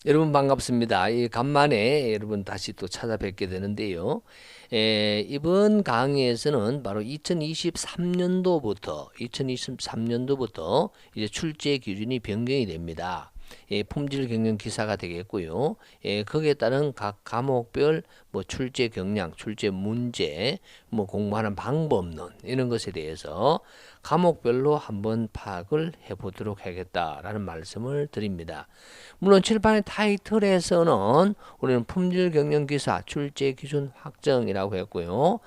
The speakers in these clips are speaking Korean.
여러분 반갑습니다. 간만에 여러분 다시 또 찾아뵙게 되는데요. 이번 강의에서는 바로 2023년도부터 이제 출제 기준이 변경이 됩니다. 품질 경영 기사가 되겠고요. 거기에 따른 각 과목별 뭐 출제 경량, 출제 문제, 뭐 공부하는 방법론 이런 것에 대해서 과목별로 한번 파악을 해보도록 하겠다라는 말씀을 드립니다. 물론 칠판의 타이틀에서는 우리는 품질 경영 기사 출제 기준 확정이라고 했고요.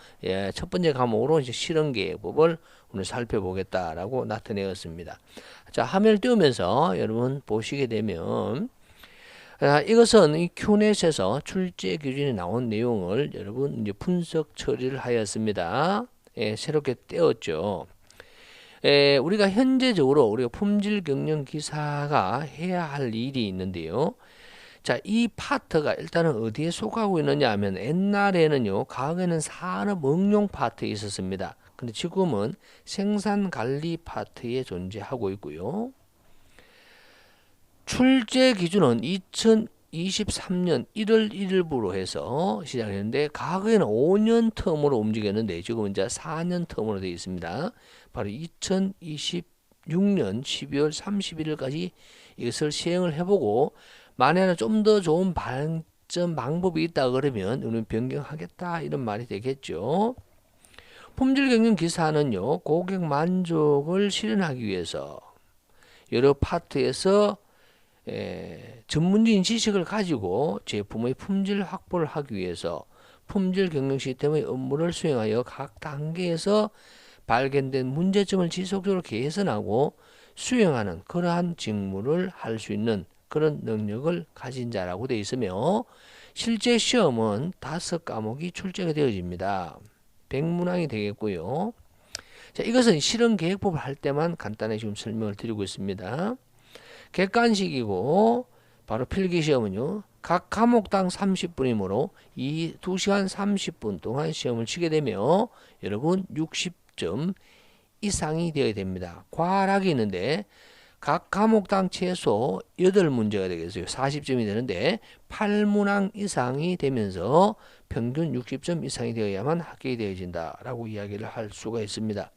첫 번째 과목으로 이제 실행 계획법을 오늘 살펴보겠다라고 나타내었습니다. 자, 화면을 띄우면서 여러분 보시게 되면 이것은 이 큐넷에서 출제 기준이 나온 내용을 여러분 이제 분석 처리를 하였습니다. 새롭게 떼었죠. 우리가 현재적으로 우리가 품질 경영 기사가 해야 할 일이 있는데요. 자, 이 파트가 일단은 어디에 속하고 있느냐 하면 옛날에는요, 과거에는 산업 응용 파트에 있었습니다. 근데 지금은 생산 관리 파트에 존재하고 있고요. 출제 기준은 2023년 1월 1일부로 해서 시작했는데 과거에는 5년 텀으로 움직였는데 지금은 이제 4년 텀으로 되어 있습니다. 바로 2026년 12월 31일까지 이것을 시행을 해보고 만약에 좀 더 좋은 발전 방법이 있다 그러면 우리는 변경하겠다 이런 말이 되겠죠. 품질 경영 기사는요, 고객 만족을 실현하기 위해서 여러 파트에서 전문적인 지식을 가지고 제품의 품질 확보를 하기 위해서 품질 경영 시스템의 업무를 수행하여 각 단계에서 발견된 문제점을 지속적으로 개선하고 수행하는 그러한 직무를 할 수 있는 그런 능력을 가진 자라고 되어 있으며 실제 시험은 5과목이 출제가 되어집니다. 100문항이 되겠고요. 자, 이것은 실험 계획법을 할 때만 간단히 지금 설명을 드리고 있습니다. 객관식이고 바로 필기시험은요. 각 과목당 30분이므로 이 2시간 30분 동안 시험을 치게 되며 여러분 60점 이상이 되어야 됩니다. 과락이 있는데 각 과목당 최소 8문제가 되겠어요. 40점이 되는데 8문항 이상이 되면서 평균 60점 이상이 되어야만 합격이 되어진다라고 이야기를 할 수가 있습니다.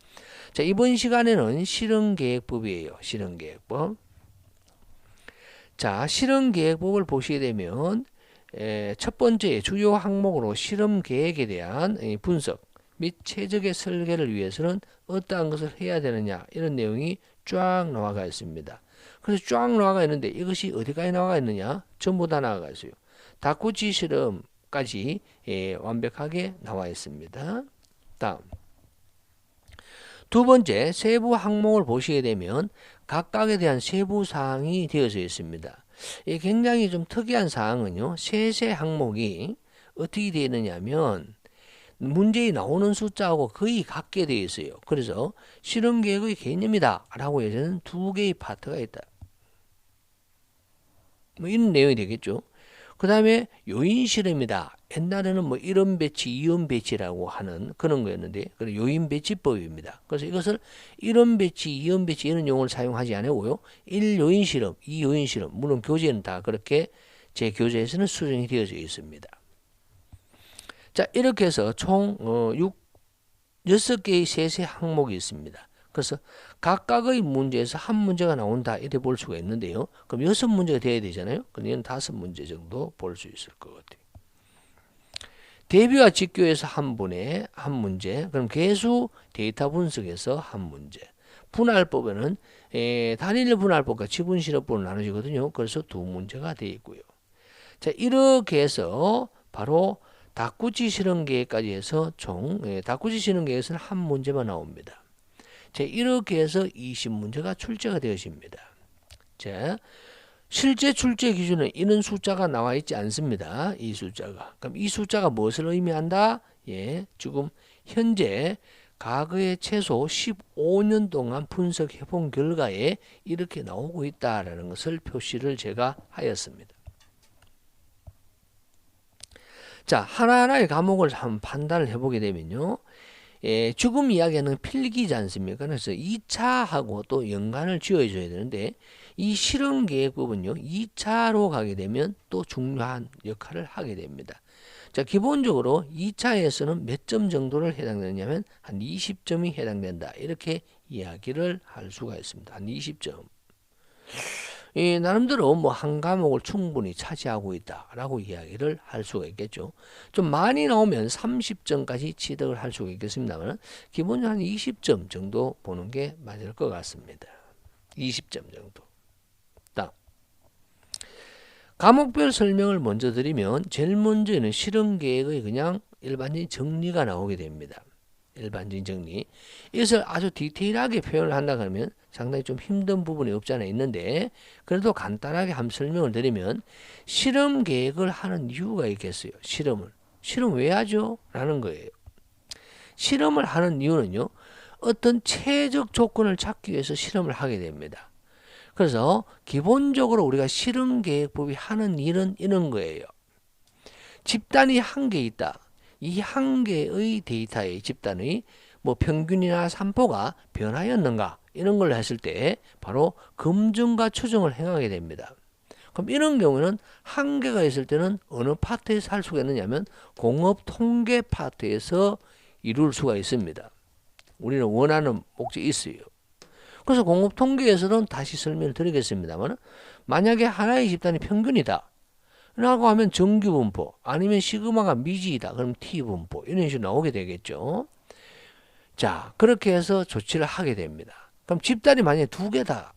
자, 이번 시간에는 실행계획법이에요. 실행계획법. 자, 실행계획법을 보시게 되면 첫 번째 주요 항목으로 실험계획에 대한 분석 및 최적의 설계를 위해서는 어떠한 것을 해야 되느냐 이런 내용이 쫙 나와가 있습니다. 그래서 쫙 나와가 있는데 이것이 어디까지 나와가 있느냐? 전부 다 나와가 있어요. 다쿠치 실험까지 완벽하게 나와 있습니다. 다음 두 번째 세부 항목을 보시게 되면 각각에 대한 세부 사항이 되어져 있습니다. 이 굉장히 좀 특이한 사항은요. 세세 항목이 어떻게 되느냐면 문제에 나오는 숫자하고 거의 같게 되어 있어요. 그래서 실험계획의 개념이다 라고 해서는 2개의 파트가 있다. 뭐 이런 내용이 되겠죠. 그 다음에 요인 실험이다. 옛날에는 뭐 1원 배치, 2원 배치라고 하는 그런 거였는데, 그런 요인 배치법입니다. 그래서 이것을 1원 배치, 2원 배치 이런 용어를 사용하지 않고요. 1요인 실험, 2요인 실험. 물론 교재는 다 그렇게 제 교재에서는 수정이 되어져 있습니다. 자, 이렇게 해서 총 6개의 세세 항목이 있습니다. 그래서 각각의 문제에서 한 문제가 나온다 이렇게 볼 수가 있는데요. 그럼 6문제가 돼야 되잖아요. 그럼 얘는 5문제 정도 볼 수 있을 것 같아요. 대비와 직교에서 한 분에 한 문제, 그럼 계수 데이터 분석에서 한 문제. 분할법에는 단일 분할법과 지분 실업법으로 나눠지거든요. 그래서 2문제가 되어 있고요. 자, 이렇게 해서 바로 다쿠치 실험계획까지 해서 총 다쿠치 실험계획에서는 한 문제만 나옵니다. 자, 이렇게 해서 20문제가 출제가 되어집니다. 자, 실제 출제 기준은 이런 숫자가 나와 있지 않습니다. 이 숫자가. 그럼 이 숫자가 무엇을 의미한다? 지금 현재 과거에 최소 15년 동안 분석해 본 결과에 이렇게 나오고 있다라는 것을 표시를 제가 하였습니다. 자, 하나하나의 과목을 한번 판단을 해보게 되면요. 죽음 이야기하는 필기지 않습니까? 그래서 2차하고 또 연관을 지어줘야 되는데 이 실험 계획 부분요 2차로 가게 되면 또 중요한 역할을 하게 됩니다. 자, 기본적으로 2차에서는 몇 점 정도를 해당되냐면 한 20점이 해당된다. 이렇게 이야기를 할 수가 있습니다. 한 20점. 나름대로 뭐 한 과목을 충분히 차지하고 있다라고 이야기를 할 수가 있겠죠. 좀 많이 나오면 30점까지 취득을 할 수가 있겠습니다만 기본적으로 한 20점 정도 보는 게 맞을 것 같습니다. 20점 정도. 과목별 설명을 먼저 드리면 제일 먼저는 실험 계획의 그냥 일반적인 정리가 나오게 됩니다. 일반적인 정리. 이것을 아주 디테일하게 표현을 한다 그러면 상당히 좀 힘든 부분이 없지 않아 있는데 그래도 간단하게 한번 설명을 드리면 실험 계획을 하는 이유가 있겠어요. 실험 왜 하죠? 라는 거예요. 실험을 하는 이유는요. 어떤 최적 조건을 찾기 위해서 실험을 하게 됩니다. 그래서 기본적으로 우리가 실험계획법이 하는 일은 이런 거예요. 집단이 한 개 있다. 이 한 개의 데이터의 집단의 뭐 평균이나 산포가 변하였는가 이런 걸 했을 때 바로 검증과 추정을 행하게 됩니다. 그럼 이런 경우는 한 개가 있을 때는 어느 파트에서 할 수가 있느냐면 공업 통계 파트에서 이룰 수가 있습니다. 우리는 원하는 목적이 있어요. 그래서 공업 통계에서는 다시 설명을 드리겠습니다만 만약에 하나의 집단이 평균이다 라고 하면 정규분포 아니면 시그마가 미지이다 그럼 T분포 이런 식으로 나오게 되겠죠. 자, 그렇게 해서 조치를 하게 됩니다. 그럼 집단이 만약에 두 개다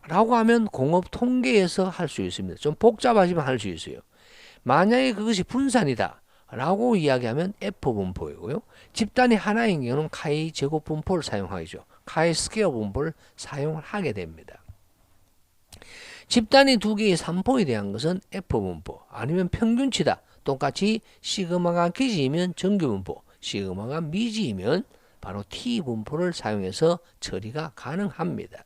라고 하면 공업 통계에서 할 수 있습니다. 좀 복잡하지만 할 수 있어요. 만약에 그것이 분산이다 라고 이야기하면 F분포이고요. 집단이 하나인 경우는 카이 제곱 분포를 사용하죠. 카이 스퀘어 분포를 사용을 하게 됩니다. 집단이 두 개의 산포에 대한 것은 F분포 아니면 평균치다. 똑같이 시그마가 기지이면 정규분포, 시그마가 미지이면 바로 T분포를 사용해서 처리가 가능합니다.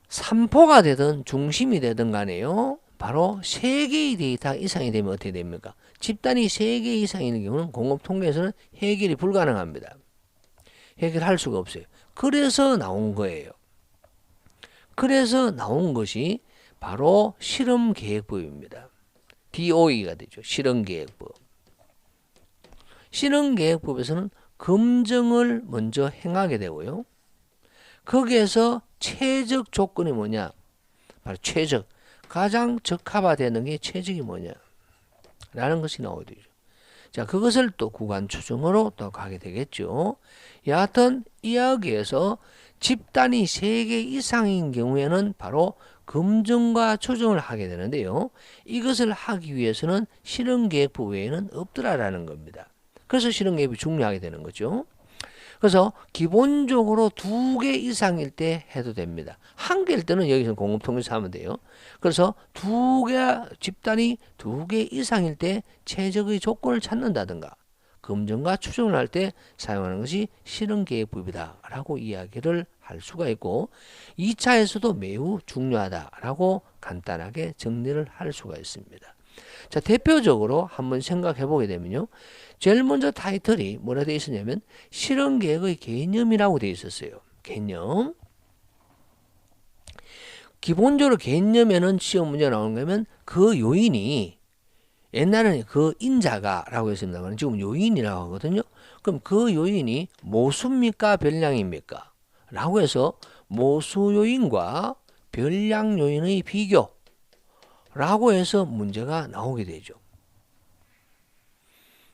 산포가 되든 중심이 되든 간에요. 바로 3개의 데이터 이상이 되면 어떻게 됩니까? 집단이 3개 이상이 있는 경우는 공업통계에서는 해결이 불가능합니다. 해결할 수가 없어요. 그래서 나온 거예요. 그래서 나온 것이 바로 실험계획법입니다. DOE가 되죠. 실험계획법. 실험계획법에서는 검증을 먼저 행하게 되고요. 거기에서 최적 조건이 뭐냐? 바로 최적. 가장 적합화되는 게 최적이 뭐냐? 라는 것이 나오게 되죠. 자, 그것을 또 구간 추정으로 또 가게 되겠죠. 여하튼 이야기에서 집단이 3개 이상인 경우에는 바로 검증과 추정을 하게 되는데요. 이것을 하기 위해서는 실험계획부 외에는 없더라라는 겁니다. 그래서 실험계획이 중요하게 되는 거죠. 그래서 기본적으로 2개 이상일 때 해도 됩니다. 1개일 때는 여기서 공업통계에서 하면 돼요. 그래서 집단이 2개 이상일 때 최적의 조건을 찾는다든가 검증과 추정을 할 때 사용하는 것이 실험계획법이다 라고 이야기를 할 수가 있고 2차에서도 매우 중요하다라고 간단하게 정리를 할 수가 있습니다. 자, 대표적으로 한번 생각해 보게 되면요. 제일 먼저 타이틀이 뭐라 되어 있었냐면 실험계획의 개념이라고 되어 있었어요. 개념. 기본적으로 개념에는 시험 문제 나오는 거면 그 요인이 옛날에는 그 인자가 라고 했습니다만 지금 요인이라고 하거든요. 그럼 그 요인이 모수입니까 별량입니까? 라고 해서 모수 요인과 별량 요인의 비교 라고 해서 문제가 나오게 되죠.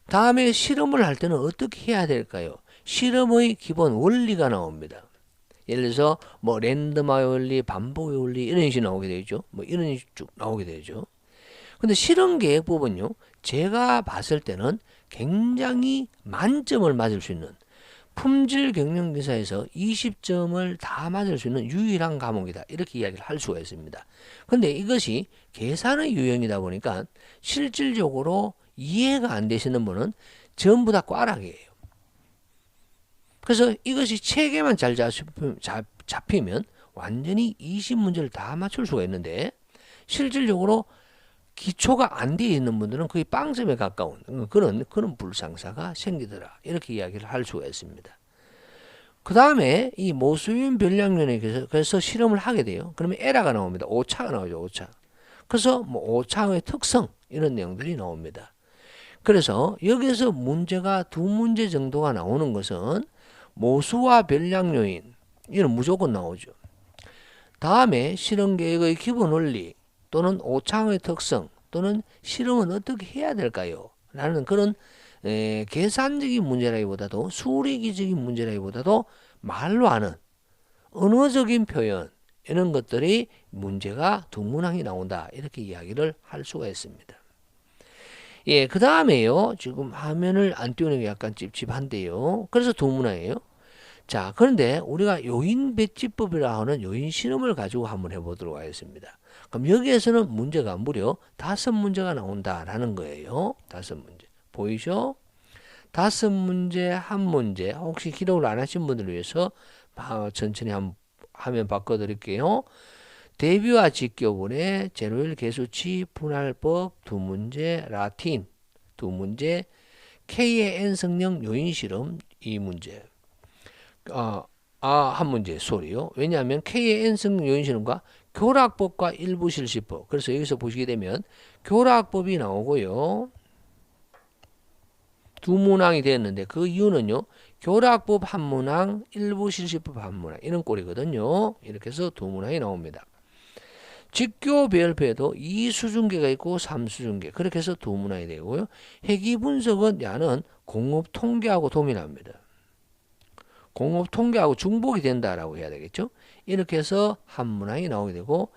다음에 실험을 할 때는 어떻게 해야 될까요? 실험의 기본 원리가 나옵니다. 예를 들어서 뭐 랜덤화의 원리, 반복의 원리 이런 식이 나오게 되죠. 뭐 이런 식이 쭉 나오게 되죠. 근데 실험계획법은요. 제가 봤을 때는 굉장히 만점을 맞을 수 있는 품질 경영기사에서 20점을 다 맞을 수 있는 유일한 과목이다. 이렇게 이야기를 할 수가 있습니다. 근데 이것이 계산의 유형이다 보니까 실질적으로 이해가 안 되시는 분은 전부 다 꽈락이에요. 그래서 이것이 체계만 잘 잡히면 완전히 20문제를 다 맞출 수가 있는데 실질적으로 기초가 안 되어 있는 분들은 거의 빵점에 가까운 그런 불상사가 생기더라. 이렇게 이야기를 할 수가 있습니다. 그 다음에 이 모수유인 변량론에 그래서 실험을 하게 돼요. 그러면 에라가 나옵니다. 오차가 나오죠. 오차. 그래서 뭐 오차의 특성 이런 내용들이 나옵니다. 그래서 여기서 문제가 두 문제 정도가 나오는 것은 모수와 변량 요인 이는 무조건 나오죠. 다음에 실험 계획의 기본 원리 또는 오차의 특성 또는 실험은 어떻게 해야 될까요? 라는 그런 계산적인 문제라기보다도 수리기적인 문제라기보다도 말로 하는 언어적인 표현 이런 것들이 문제가 두 문항이 나온다. 이렇게 이야기를 할 수가 있습니다. 예, 그 다음에요. 지금 화면을 안 띄우는 게 약간 찝찝한데요. 그래서 두 문항이에요. 자, 그런데 우리가 요인 배치법이라 하는 요인 실험을 가지고 한번 해보도록 하겠습니다. 그럼 여기에서는 문제가 무려 5문제가 나온다라는 거예요. 5문제. 보이죠? 5문제, 한 문제. 혹시 기록을 안 하신 분들을 위해서 천천히 한번 화면 바꿔드릴게요. 대비와 직교분의 제로일 계수치 분할법 2문제, 라틴 2문제, K의 N성령 요인 실험 2문제. 한 문제, 소리요. 왜냐하면 K의 N성령 요인 실험과 교락법과 일부 실시법. 그래서 여기서 보시게 되면 교락법이 나오고요. 두 문항이 되었는데 그 이유는요. 교락법 한 문항, 일부 실시법 한 문항 이런 꼴이거든요. 이렇게 해서 두 문항이 나옵니다. 직교별표에도 2수중계가 있고 3수중계 그렇게 해서 두 문항이 되고요. 회귀분석은 야는 공업통계하고 동일합니다. 공업통계하고 중복이 된다라고 해야 되겠죠. 이렇게 해서 한 문항이 나오게 되고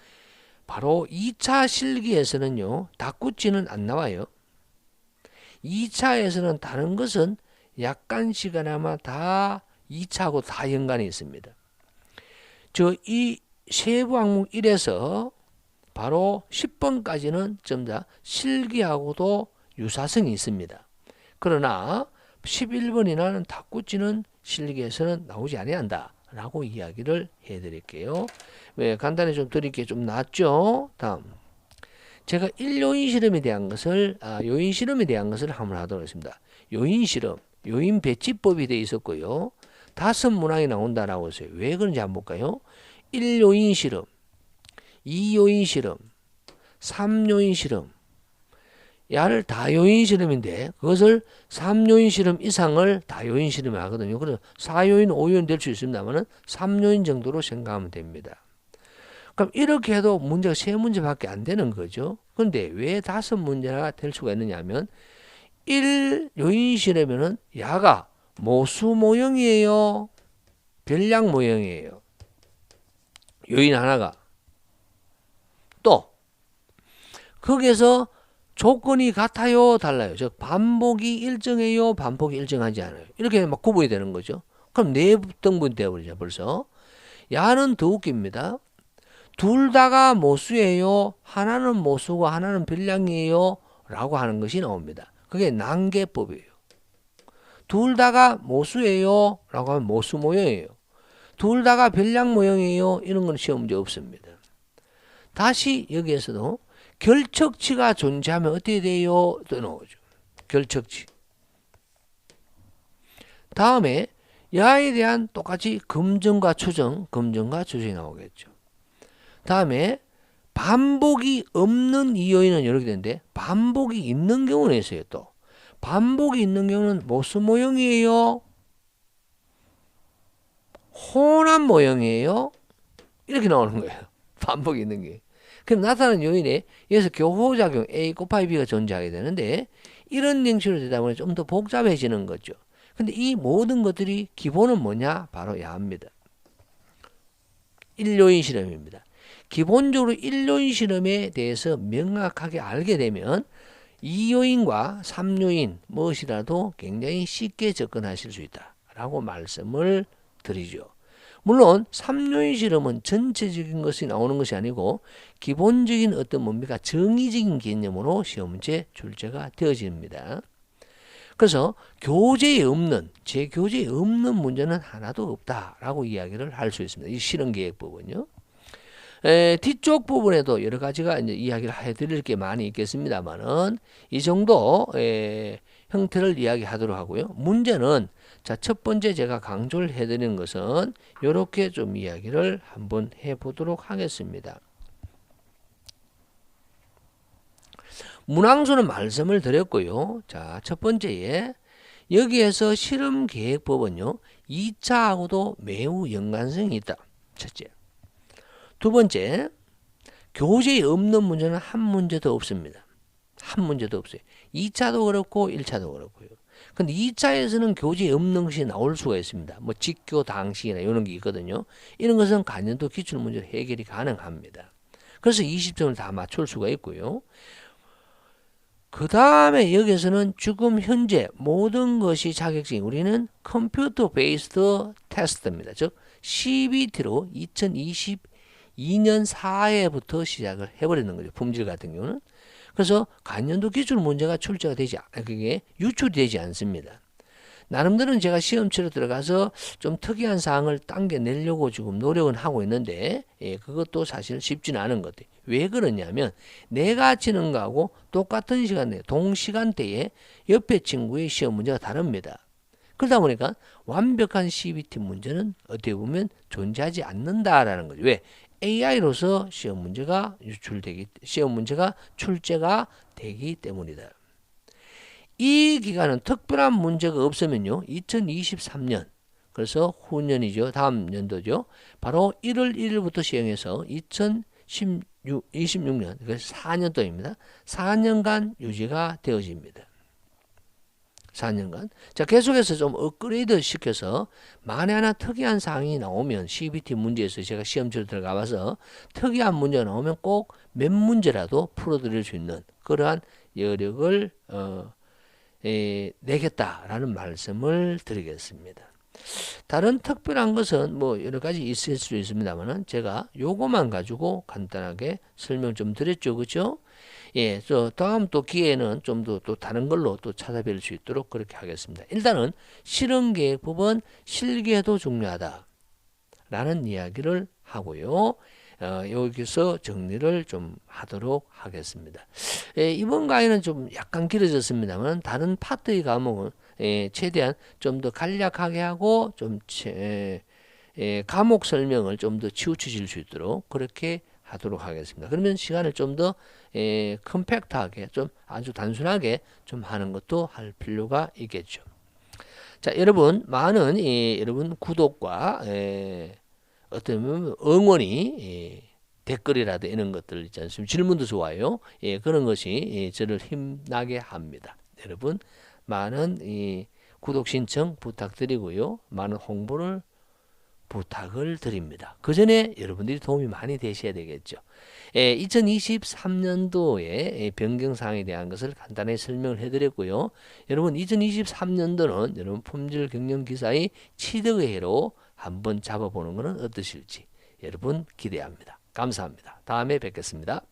바로 2차 실기에서는요. 닭구찌는 안 나와요. 2차에서는 다른 것은 약간씩이나마 다 2차하고 다 연관이 있습니다. 이 세부 항목 1에서 바로 10번까지는 전부 다 실기하고도 유사성이 있습니다. 그러나 11번이라는 닭구찌는 실기에서는 나오지 아니한다 라고 이야기를 해드릴게요. 간단히 좀 드릴게 좀 낫죠? 다음 제가 1요인 실험에 대한 것을 요인 실험에 대한 것을 한번 하도록 하겠습니다. 요인 실험, 요인 배치법이 되어 있었고요. 5문항이 나온다라고 했어요. 왜 그런지 한번 볼까요? 1요인 실험, 2요인 실험, 3요인 실험. 야를 다요인 실험인데 그것을 3요인 실험 이상을 다요인 실험을 하거든요. 그래서 4요인, 5요인 될 수 있습니다만 3요인 정도로 생각하면 됩니다. 그럼 이렇게 해도 문제가 3문제밖에 안 되는 거죠. 그런데 왜 5문제나 될 수가 있느냐 하면 1요인 실험에는 야가 모수 모형이에요? 변량 모형이에요? 요인 하나가. 또 거기에서 조건이 같아요? 달라요? 즉 반복이 일정해요? 반복이 일정하지 않아요? 이렇게 막 구분이 되는 거죠. 그럼 4등분이 되어버리죠. 벌써. 야는 더 웃깁니다. 둘 다가 모수예요? 하나는 모수고 하나는 변량이에요? 라고 하는 것이 나옵니다. 그게 난계법이에요. 둘 다가 모수예요? 라고 하면 모수 모형이에요. 둘 다가 변량 모형이에요? 이런 건 시험 문제 없습니다. 다시 여기에서도 결척치가 존재하면 어떻게 돼요? 또 나오죠. 결척치. 다음에 야에 대한 똑같이 검증과 추정, 검증과 추정이 나오겠죠. 다음에 반복이 없는 이 요인은 이렇게 되는데 반복이 있는 경우는 있어요. 또 반복이 있는 경우는 모수 모형이에요? 혼합 모형이에요? 이렇게 나오는 거예요. 반복이 있는 게. 그럼 나타나는 요인에 여기서 교호작용 A 곱하기 B가 존재하게 되는데 이런 형식으로 되다 보니 좀 더 복잡해지는 거죠. 근데 이 모든 것들이 기본은 뭐냐? 바로 야입니다. 1요인 실험입니다. 기본적으로 1요인 실험에 대해서 명확하게 알게 되면 2요인과 3요인 무엇이라도 굉장히 쉽게 접근하실 수 있다 라고 말씀을 드리죠. 물론 3요인 실험은 전체적인 것이 나오는 것이 아니고 기본적인 어떤 뭡니까 정의적인 개념으로 시험 문제 출제가 되어집니다. 그래서 교재에 없는 제교재에 없는 문제는 하나도 없다라고 이야기를 할 수 있습니다. 이 실험계획법은요. 뒤쪽 부분에도 여러 가지가 이제 이야기를 해드릴 게 많이 있겠습니다만은 이 정도 형태를 이야기하도록 하고요. 문제는 자, 첫 번째 제가 강조를 해드리는 것은 이렇게 좀 이야기를 한번 해보도록 하겠습니다. 문항수는 말씀을 드렸고요. 자, 첫 번째에 여기에서 실험계획법은요 2차하고도 매우 연관성이 있다. 첫째. 두 번째, 교재에 없는 문제는 한 문제도 없습니다. 한 문제도 없어요. 2차도 그렇고 1차도 그렇고요. 근데 2차에서는 교재에 없는 것이 나올 수가 있습니다. 뭐 직교 당식이나 이런 게 있거든요. 이런 것은 간연도 기출문제로 해결이 가능합니다. 그래서 20점을 다 맞출 수가 있고요. 그 다음에 여기서는 지금 현재 모든 것이 자격증, 우리는 컴퓨터 베이스드 테스트입니다. 즉 CBT로 2022년 4회부터 시작을 해버리는 거죠. 품질 같은 경우는. 그래서 간연도 기출 문제가 출제가 되지, 그게 유출이 되지 않습니다. 나름대로는 제가 시험 치러 들어가서 좀 특이한 사항을 당겨내려고 지금 노력은 하고 있는데, 그것도 사실 쉽지는 않은 것 같아요. 왜 그러냐면 내가 치는 거하고 똑같은 시간대, 동시간대에 옆에 친구의 시험 문제가 다릅니다. 그러다 보니까 완벽한 CBT 문제는 어떻게 보면 존재하지 않는다라는 거죠. 왜? AI로서 시험 문제가 출제가 되기 때문이다. 이 기간은 특별한 문제가 없으면요 2023년, 그래서 후년이죠, 다음 연도죠, 바로 1월 1일부터 시행해서 2026년, 그래서 4년도입니다. 4년간 유지가 되어집니다. 4년간. 자, 계속해서 좀 업그레이드 시켜서 만에 하나 특이한 사항이 나오면 CBT 문제에서 제가 시험지로 들어가 봐서 특이한 문제가 나오면 꼭 몇 문제라도 풀어드릴 수 있는 그러한 여력을 내겠다라는 말씀을 드리겠습니다. 다른 특별한 것은 뭐 여러 가지 있을 수 있습니다만은 제가 요거만 가지고 간단하게 설명 좀 드렸죠, 그렇죠? 예, 저 다음 또 기회에는 좀 더 또 다른 걸로 또 찾아뵐 수 있도록 그렇게 하겠습니다. 일단은 실험계획법은 실기에도 중요하다라는 이야기를 하고요. 여기서 정리를 좀 하도록 하겠습니다. 이번 강의는 좀 약간 길어졌습니다만 다른 파트의 과목은 최대한 좀 더 간략하게 하고 좀 과목 설명을 좀 더 치우쳐질 수 있도록 그렇게 하도록 하겠습니다. 그러면 시간을 좀 더 컴팩트하게, 좀 아주 단순하게 좀 하는 것도 할 필요가 있겠죠. 자, 여러분 많은 여러분 구독과 어떤 응원이 댓글이라도 이런 것들 있지 않습니까? 질문도 좋아요. 그런 것이 저를 힘나게 합니다. 여러분 많은 구독 신청 부탁드리고요. 많은 홍보를 부탁을 드립니다. 그 전에 여러분들이 도움이 많이 되셔야 되겠죠. 2023년도의 변경사항에 대한 것을 간단히 설명을 해드렸고요. 여러분 2023년도는 여러분 품질 경영 기사의 취득의 해로 한번 잡아보는 것은 어떠실지 여러분 기대합니다. 감사합니다. 다음에 뵙겠습니다.